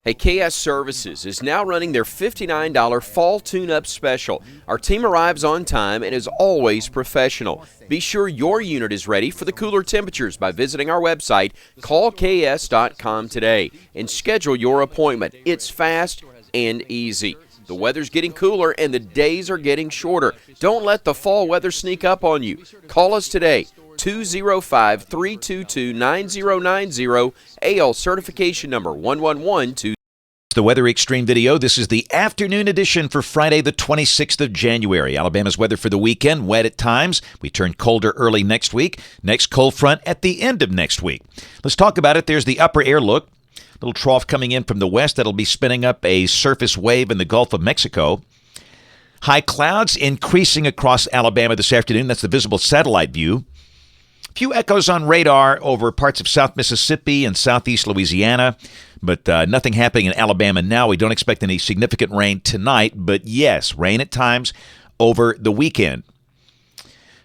Hey, KS Services is now running their $59 fall tune-up special. Our team arrives on time and is always professional. Be sure your unit is ready for the cooler temperatures by visiting our website, callks.com today, and schedule your appointment. It's fast and easy. The weather's getting cooler and the days are getting shorter. Don't let the fall weather sneak up on you. Call us today. 205-322-9090, AL certification number 1112. The Weather Xtreme video. This is the afternoon edition for Friday, the 26th of January. Alabama's weather for the weekend, wet at times. We turn colder early next week. Next cold front at the end of next week. Let's talk about it. There's the upper air look. Little trough coming in from the west that'll be spinning up a surface wave in the Gulf of Mexico. High clouds increasing across Alabama this afternoon. That's the visible satellite view. Few echoes on radar over parts of South Mississippi and Southeast Louisiana, but nothing happening in Alabama now. We don't expect any significant rain tonight, but yes, rain at times over the weekend.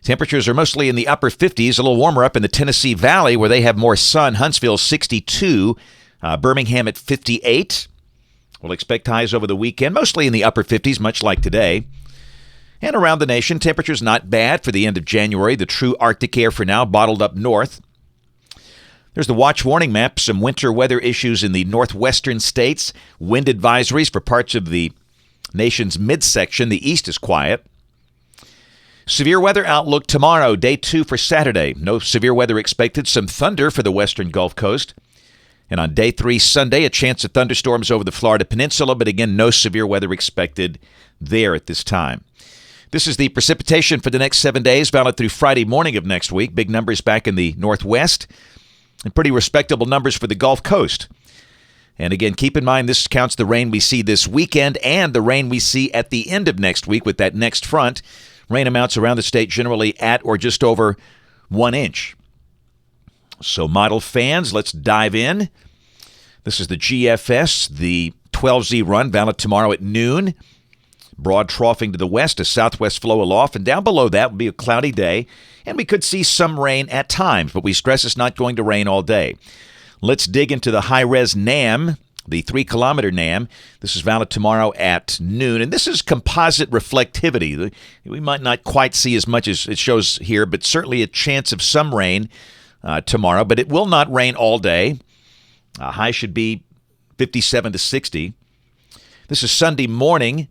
Temperatures are mostly in the upper 50s, a little warmer up in the Tennessee Valley where they have more sun. Huntsville 62, Birmingham at 58. We'll expect highs over the weekend, mostly in the upper 50s, much like today. And around the nation, temperatures not bad for the end of January. The true Arctic air for now, bottled up north. There's the watch warning map, some winter weather issues in the northwestern states, wind advisories for parts of the nation's midsection. The east is quiet. Severe weather outlook tomorrow, day 2 for Saturday. No severe weather expected, some thunder for the western Gulf Coast. And on day 3, Sunday, a chance of thunderstorms over the Florida Peninsula, but again, no severe weather expected there at this time. This is the precipitation for the next 7 days, valid through Friday morning of next week. Big numbers back in the northwest, and pretty respectable numbers for the Gulf Coast. And again, keep in mind, this counts the rain we see this weekend and the rain we see at the end of next week with that next front. Rain amounts around the state generally at or just over 1 inch. So model fans, let's dive in. This is the GFS, the 12Z run, valid tomorrow at noon. Broad troughing to the west, a southwest flow aloft, and down below that will be a cloudy day, and we could see some rain at times, but we stress it's not going to rain all day. Let's dig into the high-res NAM, the 3-kilometer NAM. This is valid tomorrow at noon, and this is composite reflectivity. We might not quite see as much as it shows here, but certainly a chance of some rain tomorrow, but it will not rain all day. High should be 57 to 60. This is Sunday morning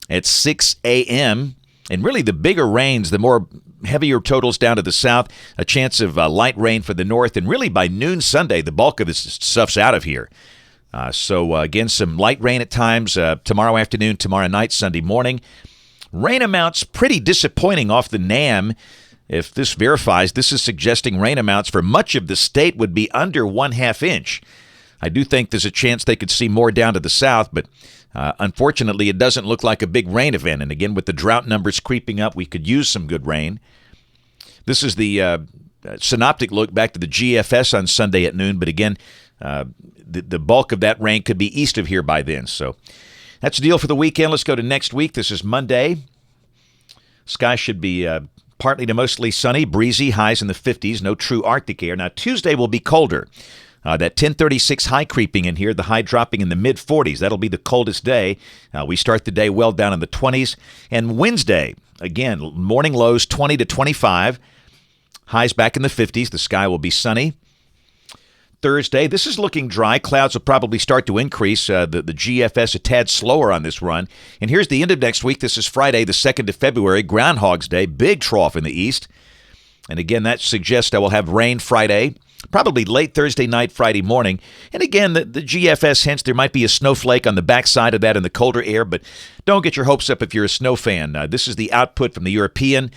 at 6 a.m., and really the bigger rains, the more heavier totals down to the south, a chance of light rain for the north, and really by noon Sunday, the bulk of this stuff's out of here. So again, some light rain at times tomorrow afternoon, tomorrow night, Sunday morning. Rain amounts pretty disappointing off the NAM. If this verifies, this is suggesting rain amounts for much of the state would be under 1/2 inch. I do think there's a chance they could see more down to the south, but unfortunately, it doesn't look like a big rain event. And again, with the drought numbers creeping up, we could use some good rain. This is the synoptic look back to the GFS on Sunday at noon. But again, the bulk of that rain could be east of here by then. So that's the deal for the weekend. Let's go to next week. This is Monday. Sky should be partly to mostly sunny, breezy, highs in the 50s. No true Arctic air. Now, Tuesday will be colder. That 1036 high creeping in here, the high dropping in the mid-40s. That'll be the coldest day. We start the day well down in the 20s. And Wednesday, again, morning lows 20 to 25. Highs back in the 50s. The sky will be sunny. Thursday, this is looking dry. Clouds will probably start to increase. The GFS a tad slower on this run. And here's the end of next week. This is Friday, the 2nd of February, Groundhog's Day. Big trough in the east. And again, that suggests I will have rain Friday. Probably late Thursday night, Friday morning. And again, the GFS hints there might be a snowflake on the backside of that in the colder air, but don't get your hopes up if you're a snow fan. This is the output from the European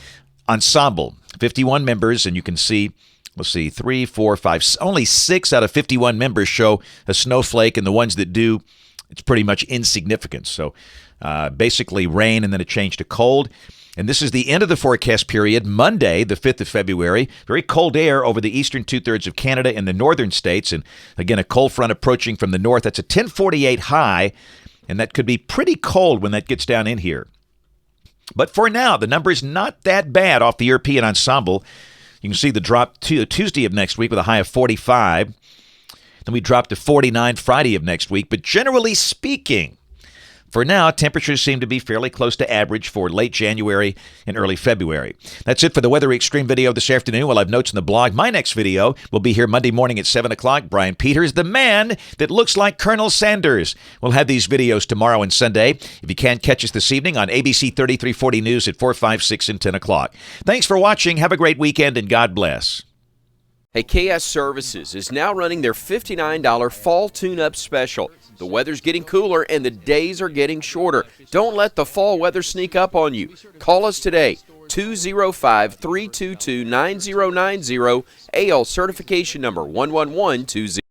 ensemble. 51 members, and you can see, let's see, 3, 4, 5, only 6 out of 51 members show a snowflake, and the ones that do, it's pretty much insignificant. So basically rain and then a change to cold. And this is the end of the forecast period, Monday, the 5th of February. Very cold air over the eastern two-thirds of Canada and the northern states. And again, a cold front approaching from the north. That's a 1048 high, and that could be pretty cold when that gets down in here. But for now, the number is not that bad off the European ensemble. You can see the drop Tuesday of next week with a high of 45. Then we drop to 49 Friday of next week. But generally speaking, for now, temperatures seem to be fairly close to average for late January and early February. That's it for the Weather Xtreme video this afternoon. We'll have notes in the blog. My next video will be here Monday morning at 7 o'clock. Brian Peters, the man that looks like Colonel Sanders. We'll have these videos tomorrow and Sunday. If you can't catch us this evening on ABC 3340 News at 4, 5, 6, and 10 o'clock. Thanks for watching. Have a great weekend, and God bless. Hey, KS Services is now running their $59 fall tune-up special. The weather's getting cooler and the days are getting shorter. Don't let the fall weather sneak up on you. Call us today, 205-322-9090, AL certification number 11120.